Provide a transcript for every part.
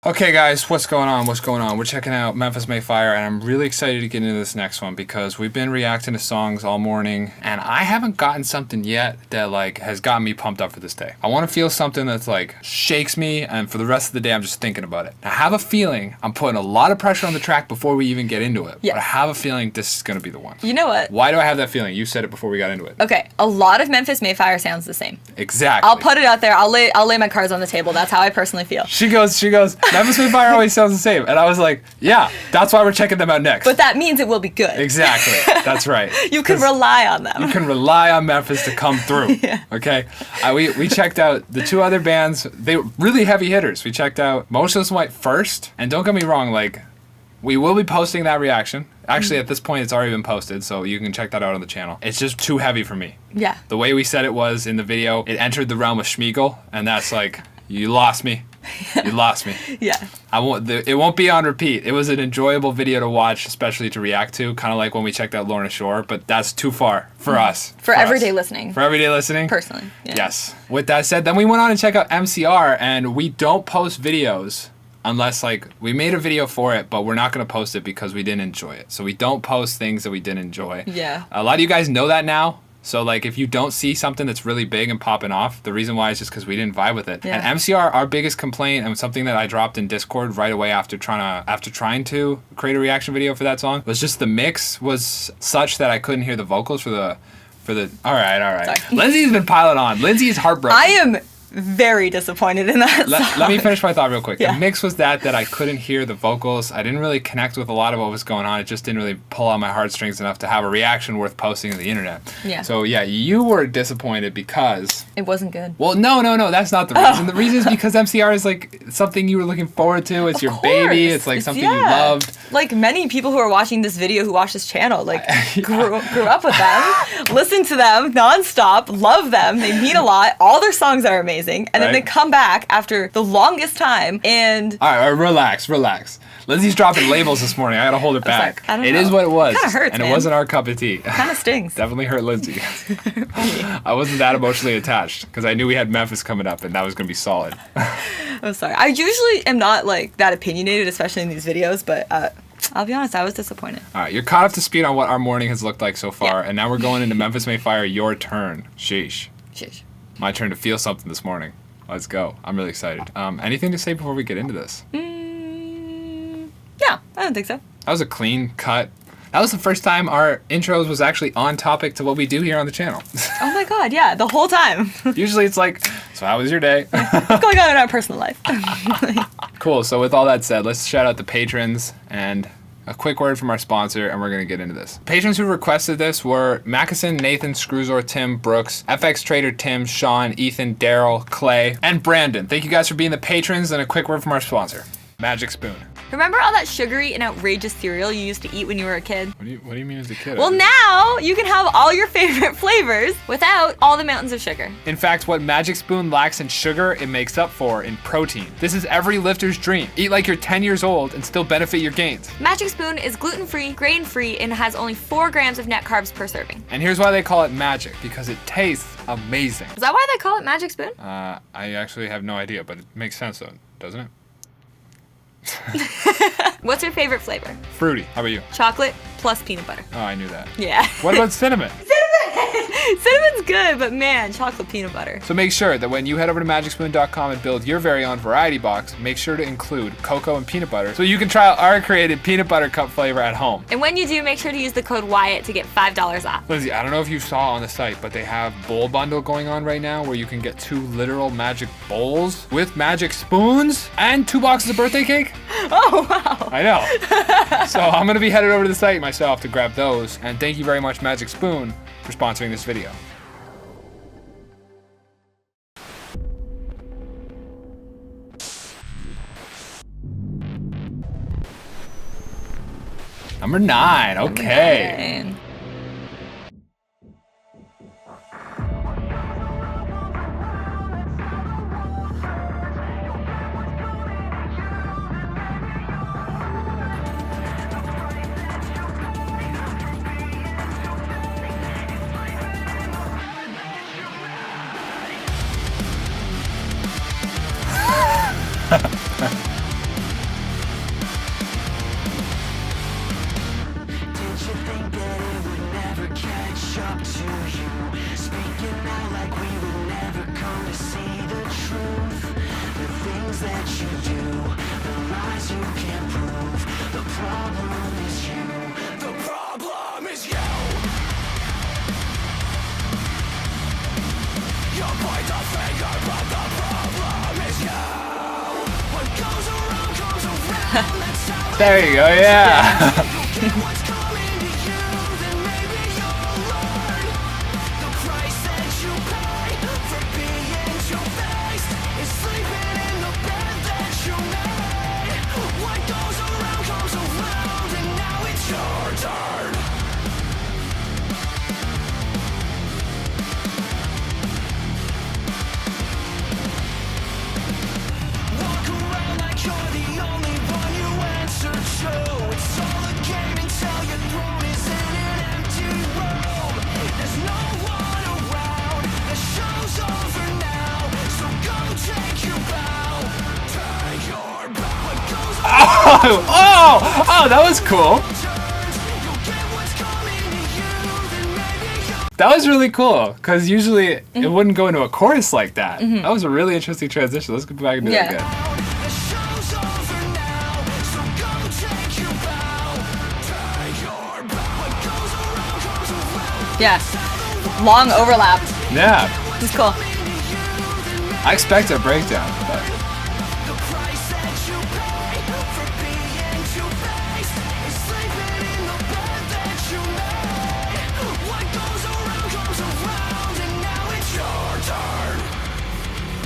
Okay guys, what's going on? We're checking out Memphis May Fire, and I'm really excited to get into this next one because we've been reacting to songs all morning and I haven't gotten something yet that has gotten me pumped up for this day. I want to feel something that's shakes me, and for the rest of the day I'm just thinking about it. I have a feeling I'm putting a lot of pressure on the track before we even get into it. Yes. But I have a feeling this is going to be the one. You know what? Why do I have that feeling? You said it before we got into it. Okay, a lot of Memphis May Fire sounds the same. Exactly. I'll put it out there. I'll lay my cards on the table. That's how I personally feel. She goes, Memphis May Fire always sounds the same. And I was like, yeah, that's why we're checking them out next. But that means it will be good. Exactly. That's right. You can rely on them. You can rely on Memphis to come through. Yeah. Okay? We checked out the two other bands. They were really heavy hitters. We checked out Most of Us Went first. And don't get me wrong, we will be posting that reaction. Actually, at this point, it's already been posted, so you can check that out on the channel. It's just too heavy for me. Yeah. The way we said it was in the video, it entered the realm of Schmeagol, and that's you lost me. You lost me. Yeah. It won't be on repeat. It was an enjoyable video to watch, especially to react to, kind of like when we checked out Lorna Shore, but that's too far for us. For everyday listening. For everyday listening? Personally. Yeah. Yes. With that said, then we went on and checked out MCR, and we don't post videos unless we made a video for it, but we're not going to post it because we didn't enjoy it. So we don't post things that we didn't enjoy. Yeah. A lot of you guys know that now. So if you don't see something that's really big and popping off, the reason why is just because we didn't vibe with it. Yeah. And MCR, our biggest complaint, and something that I dropped in Discord right away after trying to create a reaction video for that song, was just the mix was such that I couldn't hear the vocals for the. All right. Sorry. Lindsay's been piling on. Lindsay is heartbroken. I am very disappointed in that song. Let me finish my thought real quick. Yeah. The mix was that I couldn't hear the vocals. I didn't really connect with a lot of what was going on. It just didn't really pull on my heartstrings enough to have a reaction worth posting to the internet. Yeah. So yeah, you were disappointed because It wasn't good. well, no, that's not the reason. The reason is because MCR is something you were looking forward to. It's your baby. It's something you loved. Many people who are watching this video who watch this channel, grew up with them, listen to them nonstop, love them. They mean a lot. All their songs are amazing. And then they come back after the longest time and... All right, relax. Lindsay's dropping labels this morning. I gotta hold it back. I don't know. It is what it was. It kind of hurts, and man. It wasn't our cup of tea. Kind of stings. Definitely hurt Lindsay. I wasn't that emotionally attached because I knew we had Memphis coming up and that was gonna be solid. I'm sorry. I usually am not that opinionated, especially in these videos, but I'll be honest, I was disappointed. All right, you're caught up to speed on what our morning has looked like so far, Yeah. and now we're going into Memphis May Fire. Your turn. Sheesh. Sheesh. My turn to feel something this morning. Let's go. I'm really excited. Anything to say before we get into this? Yeah, I don't think so. That was a clean cut. That was the first time our intros was actually on topic to what we do here on the channel. Oh my god, yeah, the whole time. Usually it's so how was your day? What's going on in our personal life? Cool. So with all that said, let's shout out the patrons and a quick word from our sponsor, and we're going to get into this. Patrons who requested this were Mackinson, Nathan, Screwzor, Tim, Brooks, FX Trader, Tim, Sean, Ethan, Daryl, Clay, and Brandon. Thank you guys for being the patrons, and a quick word from our sponsor, Magic Spoon. Remember all that sugary and outrageous cereal you used to eat when you were a kid? What do you mean as a kid? Well, now you can have all your favorite flavors without all the mountains of sugar. In fact, what Magic Spoon lacks in sugar, it makes up for in protein. This is every lifter's dream. Eat like you're 10 years old and still benefit your gains. Magic Spoon is gluten-free, grain-free, and has only 4 grams of net carbs per serving. And here's why they call it magic, because it tastes amazing. Is that why they call it Magic Spoon? I actually have no idea, but it makes sense though, doesn't it? What's your favorite flavor? Fruity. How about you? Chocolate plus peanut butter. Oh, I knew that. Yeah. What about cinnamon? Cinnamon's good, but man, chocolate peanut butter. So make sure that when you head over to magicspoon.com and build your very own variety box, make sure to include cocoa and peanut butter so you can try out our created peanut butter cup flavor at home. And when you do, make sure to use the code Wyatt to get $5 off. Lindsay, I don't know if you saw on the site, but they have bowl bundle going on right now where you can get 2 literal magic bowls with magic spoons and 2 boxes of birthday cake. Oh, wow. I know. So I'm going to be headed over to the site myself to grab those. And thank you very much, Magic Spoon, for sponsoring this video. Number 9, okay. Nine. There you go, yeah. Oh, that was cool. That was really cool, because usually it wouldn't go into a chorus like that. That was a really interesting transition. Let's go back and do that again. Yeah. Long overlap. Yeah. It's cool. I expect a breakdown, but...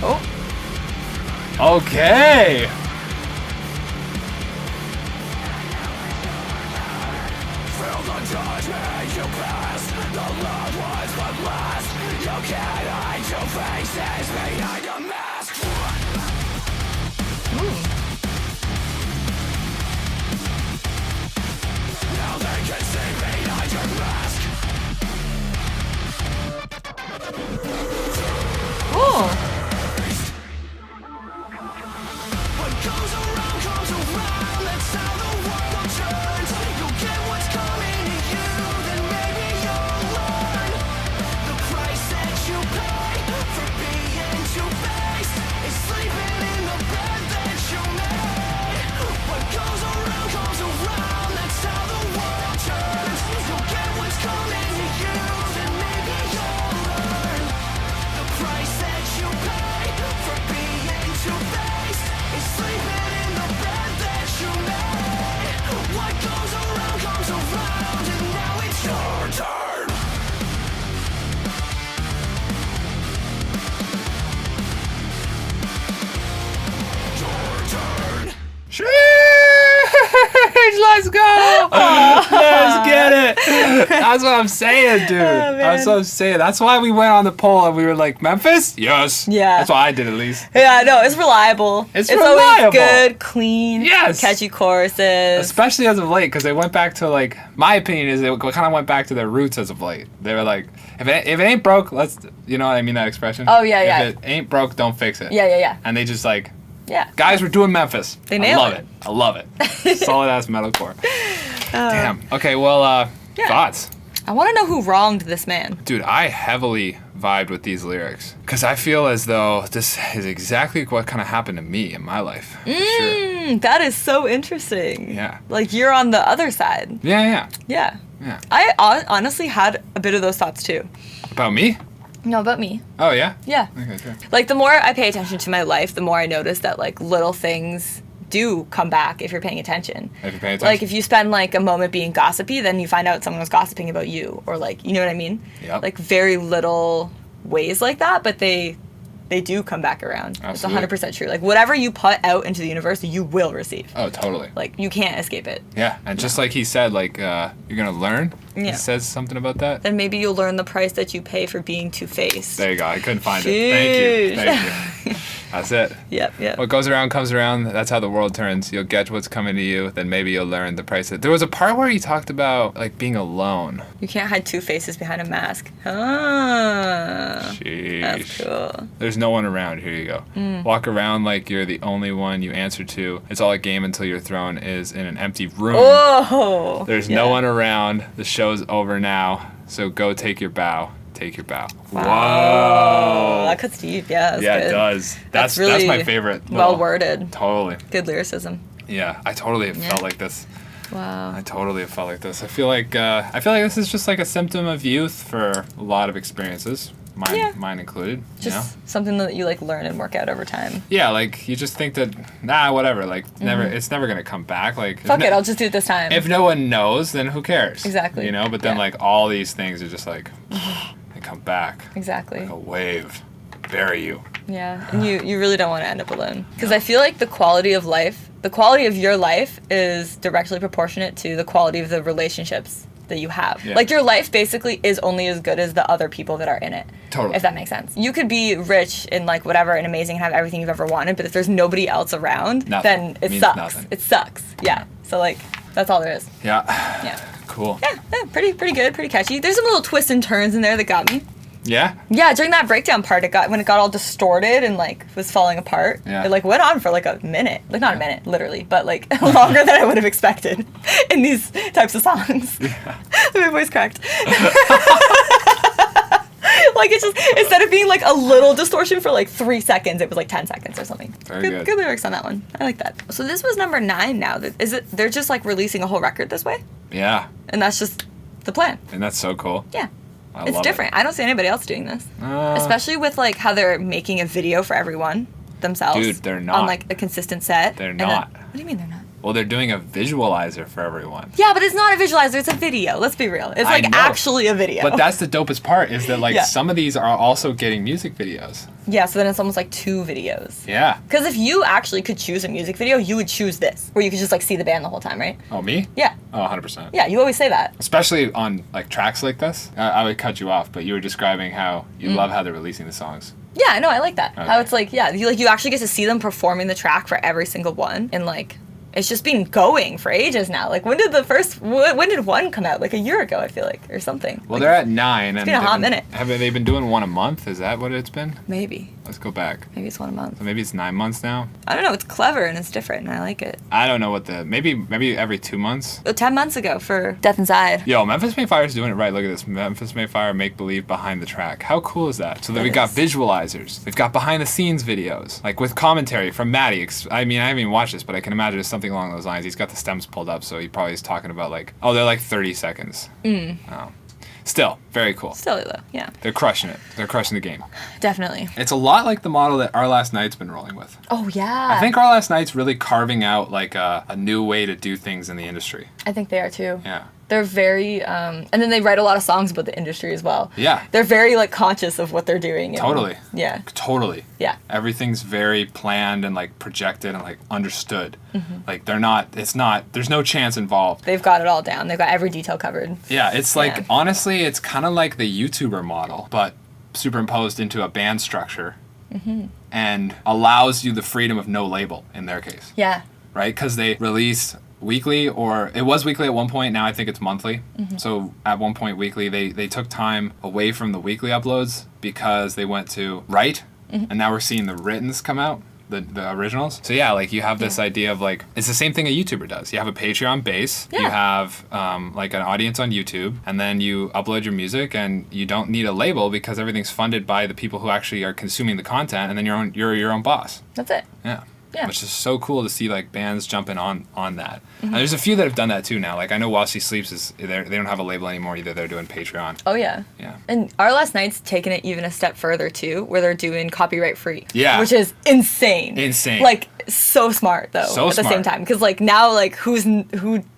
Oh. Okay. Let's go! Let's get it! That's what I'm saying, dude. That's what I'm saying. That's why we went on the poll and we were like, Memphis? Yes. Yeah. That's why I did, at least. Yeah, no, it's reliable. It's always reliable. good, clean, Yes. catchy choruses. Especially as of late, because they went back to, like, my opinion is they kind of went back to their roots as of late. They were like, if it ain't broke, let's, you know what I mean, that expression? Oh, yeah, yeah. If it ain't broke, don't fix it. Yeah. And they just like, Yeah. guys, we're doing Memphis. They nailed I love it. I love it. Solid ass metalcore. Damn. Okay, well, Yeah. thoughts? I want to know who wronged this man. Dude, I heavily vibed with these lyrics because I feel as though this is exactly what kind of happened to me in my life. For sure. That is so interesting. Yeah. Like you're on the other side. Yeah. Yeah. Yeah. I honestly had a bit of those thoughts too. About me? No, about me. Oh, yeah? Yeah. Okay, sure. Like the more I pay attention to my life, the more I notice that like little things do come back if you're paying attention. If you're paying attention. Like if you spend like a moment being gossipy, then you find out someone was gossiping about you, or like, you know what I mean? Yep. Like very little ways like that, but they do come back around. Absolutely. It's 100% true. Like whatever you put out into the universe, you will receive. Oh, totally. Like you can't escape it. Yeah, and just like he said, like, you're going to learn. He Yeah. says something about that. Then maybe you'll learn the price that you pay for being two-faced. There you go. I couldn't find it. Sheesh. Thank you. That's it. Yep. What goes around comes around. That's how the world turns. You'll get what's coming to you. Then maybe you'll learn the price. There was a part where he talked about like being alone. You can't hide two faces behind a mask. Ah. Sheesh. That's cool. There's no one around. Here you go. Walk around like you're the only one you answer to. It's all a game until your throne is in an empty room. Oh. There's no one around. The show's over now. So go take your bow. Take your bow. Wow. Whoa. That cuts deep. Yeah, that's Yeah, good. it does. That's really my favorite. Well worded. Totally. Good lyricism. Yeah, I totally have felt like this. Wow. I totally have felt like this. I feel like this is just like a symptom of youth for a lot of experiences. Mine included. Just something that you like learn and work out over time. Yeah, like you just think that whatever, like it's never gonna come back. Like fuck it, I'll just do it this time. If no one knows, then who cares? Exactly. You know, but then like all these things are just like they come back. Exactly. Like a wave, bury you. Yeah, and you really don't want to end up alone because I feel like the quality of your life is directly proportionate to the quality of the relationships that you have. Yeah. Like your life basically is only as good as the other people that are in it. Totally. If that makes sense. You could be rich and like whatever and amazing and have everything you've ever wanted, but if there's nobody else around, then it sucks. Nothing. It sucks. Yeah. So like that's all there is. Yeah. Yeah. Cool. Yeah, pretty good, pretty catchy. There's some little twists and turns in there that got me. Yeah? Yeah, during that breakdown part, when it got all distorted and like was falling apart, it like went on for like a minute. Like not a minute, literally, but like longer than I would have expected in these types of songs. Yeah. My voice cracked. Like it's just, instead of being like a little distortion for like 3 seconds, it was like 10 seconds or something. Very good. Good lyrics on that one. I like that. So this was number 9 now. They're just like releasing a whole record this way? Yeah. And that's just the plan. And that's so cool. Yeah. It's different. I don't see anybody else doing this. Especially with like how they're making a video for everyone themselves. Dude, they're not. On like a consistent set. They're not. What do you mean they're not? Well, they're doing a visualizer for everyone. Yeah, but it's not a visualizer. It's a video. Let's be real. It's like actually a video. But that's the dopest part is that like some of these are also getting music videos. Yeah, so then it's almost like 2 videos. Yeah. Because if you actually could choose a music video, you would choose this, where you could just like see the band the whole time, right? Oh, me? Yeah. Oh, 100%. Yeah, you always say that. Especially on like tracks like this. I would cut you off, but you were describing how you love how they're releasing the songs. Yeah, no, I like that. Okay. How it's like, you actually get to see them performing the track for every single one, and like it's just been going for ages now. Like when did one come out? Like a year ago, I feel like, or something. Well, like, they're at 9. It's been a hot minute. Have they been doing one a month? Is that what it's been? Maybe. Let's go back. Maybe it's one a month. So maybe it's 9 months now. I don't know. It's clever and it's different, and I like it. I don't know what maybe every 2 months. 10 months ago for Death Inside. Yo, Memphis Mayfire's doing it right. Look at this. Memphis Mayfire Make Believe behind the track. How cool is that? So then we got visualizers. We've got behind the scenes videos, like with commentary from Maddie. I mean, I haven't even watched this, but I can imagine it's something along those lines. He's got the stems pulled up, so he probably is talking about like, they're like 30 seconds. Oh. Still, very cool. Still, though, yeah. They're crushing it. They're crushing the game. Definitely. It's a lot like the model that Our Last Night's been rolling with. Oh, yeah. I think Our Last Night's really carving out like a new way to do things in the industry. I think they are too. Yeah. They're very, and then they write a lot of songs about the industry as well. Yeah. They're very, like, conscious of what they're doing. Totally. Yeah. Totally. Yeah. Everything's very planned and, like, projected and, like, understood. Mm-hmm. Like, there's no chance involved. They've got it all down. They've got every detail covered. Yeah, it's like, honestly, it's kind of like the YouTuber model, but superimposed into a band structure. Mm-hmm. And allows you the freedom of no label, in their case. Yeah. Right? Because they release weekly, or it was weekly at one point, now I think it's monthly. Mm-hmm. So at one point weekly, they took time away from the weekly uploads because they went to write, and now we're seeing the writtens come out, the originals. So yeah, like you have this idea of like, it's the same thing a YouTuber does. You have a Patreon base, you have like an audience on YouTube, and then you upload your music, and you don't need a label because everything's funded by the people who actually are consuming the content, and then you're your own boss. That's it. Yeah. Yeah. Which is so cool to see like bands jumping on that. Mm-hmm. And there's a few that have done that too now. Like I know While She Sleeps they don't have a label anymore either. They're doing Patreon. Oh yeah. Yeah. And Our Last Night's taken it even a step further too, where they're doing copyright free. Yeah. Which is insane. Insane. Like so smart though. So at the smart. same time, because like now like who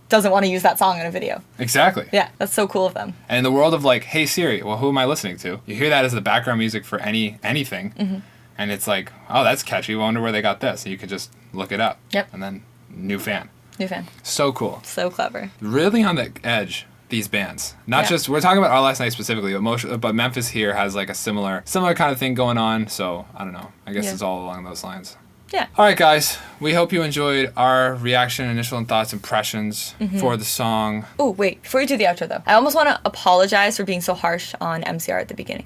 doesn't want to use that song in a video? Exactly. Yeah, that's so cool of them. And in the world of like, hey Siri, well who am I listening to? You hear that as the background music for anything. Mm-hmm. And it's like, oh, that's catchy. I wonder where they got this. And you could just look it up. Yep. And then new fan. New fan. So cool. So clever. Really on the edge, these bands. Not just, we're talking about Our Last Night specifically, but Memphis here has like a similar kind of thing going on. So, I don't know. I guess it's all along those lines. Yeah. All right, guys. We hope you enjoyed our reaction, initial and thoughts, impressions for the song. Oh, wait. Before you do the outro, though, I almost want to apologize for being so harsh on MCR at the beginning.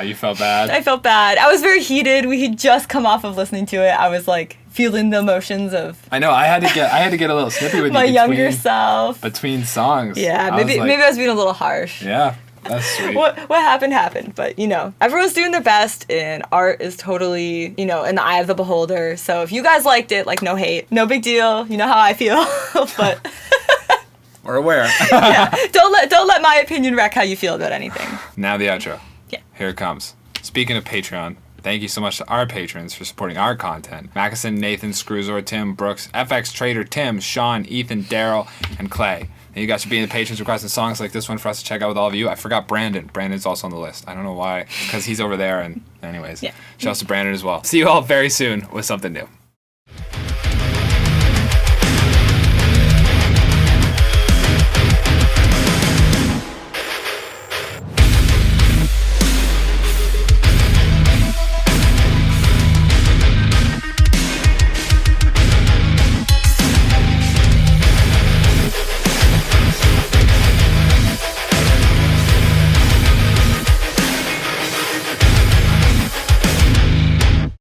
You felt bad? I felt bad. I was very heated. We had just come off of listening to it. I was like feeling the emotions of. I know. I had to get a little snippy with my you younger self between songs. Yeah, maybe I was being a little harsh. Yeah. That's sweet. What happened, but everyone's doing their best, and art is totally, in the eye of the beholder. So if you guys liked it, like, no hate, no big deal. You know how I feel, but we're aware. Yeah, don't let my opinion wreck how you feel about anything. Now the outro. Yeah. Here it comes. Speaking of Patreon, thank you so much to our patrons for supporting our content. Mackinson, Nathan, Screwzor, Tim, Brooks, FX Trader, Tim, Sean, Ethan, Daryl, and Clay. And you guys should be in the patrons requesting songs like this one for us to check out with all of you. I forgot Brandon. Brandon's also on the list. I don't know why, because he's over there. And anyways, shouts to Brandon as well. See you all very soon with something new.